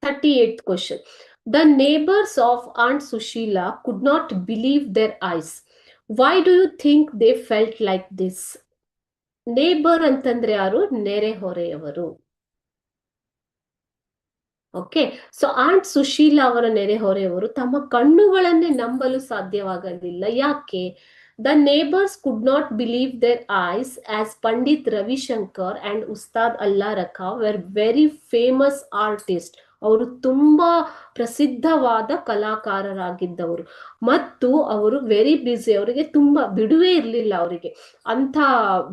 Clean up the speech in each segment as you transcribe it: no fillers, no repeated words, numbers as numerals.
38th question. The neighbors of Aunt Sushila could not believe their eyes. Why do you think they felt like this? Neighbour ಅಂತಂದ್ರೆ ಯಾರು? ನೆರೆಹೊರೆಯವರು. Okay, so ant Sushila ಅವರ ನೆರೆಹೊರೆಯವರು ತಮ್ಮ ಕಣ್ಣುಗಳನ್ನೇ ನಂಬಲು ಸಾಧ್ಯವಾಗಲಿಲ್ಲ. ಯಾಕೆ? The neighbours could not believe their ice as Pandit Ravishankar and Ustad Alla ರಖಾ were very famous artist. ಅವರು ತುಂಬಾ ಪ್ರಸಿದ್ಧವಾದ ಕಲಾಕಾರರಾಗಿದ್ದವರು ಮತ್ತು ಅವರು ವೆರಿ ಬ್ಯುಸಿ, ಅವರಿಗೆ ತುಂಬಾ ಬಿಡುವೇ ಇರಲಿಲ್ಲ. ಅವರಿಗೆ ಅಂತ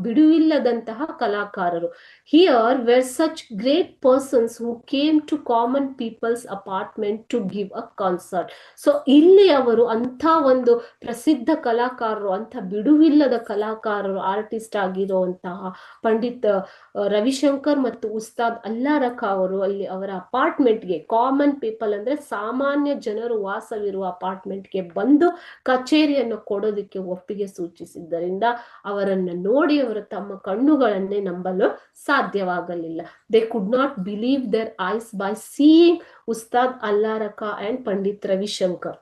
ಬಿಡುವಿಲ್ಲದಂತಹ ಕಲಾಕಾರರು. Here were such great persons who came to common peoples apartment to give a concert. So ಇಲ್ಲಿ ಅವರು ಅಂಥ ಒಂದು ಪ್ರಸಿದ್ಧ ಕಲಾಕಾರರು, ಅಂಥ ಬಿಡುವಿಲ್ಲದ ಕಲಾಕಾರರು, ಆರ್ಟಿಸ್ಟ್ ಆಗಿರುವಂತಹ ಪಂಡಿತ್ ರವಿಶಂಕರ್ ಮತ್ತು ಉಸ್ತಾದ್ ಅಲ್ಲಾ ರಖಾ ಅವರು ಅಲ್ಲಿ ಅವರ ಅಪಾರ್ಟ್ಮೆಂಟ್ಗೆ, ಕಾಮನ್ ಪೀಪಲ್ ಅಂದ್ರೆ ಸಾಮಾನ್ಯ ಜನರು ವಾಸವಿರುವ ಅಪಾರ್ಟ್ಮೆಂಟ್ಗೆ ಬಂದು ಕಚೇರಿಯನ್ನು ಕೊಡೋದಕ್ಕೆ ಒಪ್ಪಿಗೆ ಸೂಚಿಸಿದ್ದರಿಂದ ಅವರನ್ನು ನೋಡಿ ಅವರು ತಮ್ಮ ಕಣ್ಣುಗಳನ್ನೇ ನಂಬಲು ಸಾಧ್ಯವಾಗಲಿಲ್ಲ. They could not believe their eyes by seeing Ustad Alla Rakha and Pandit Ravi Shankar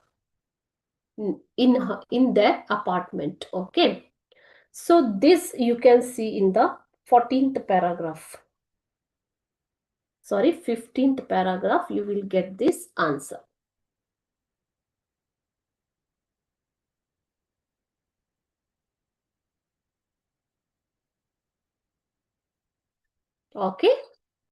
in their apartment. Okay, so this you can see in the 14th paragraph. Sorry, 15th paragraph, you will get this answer. Okay.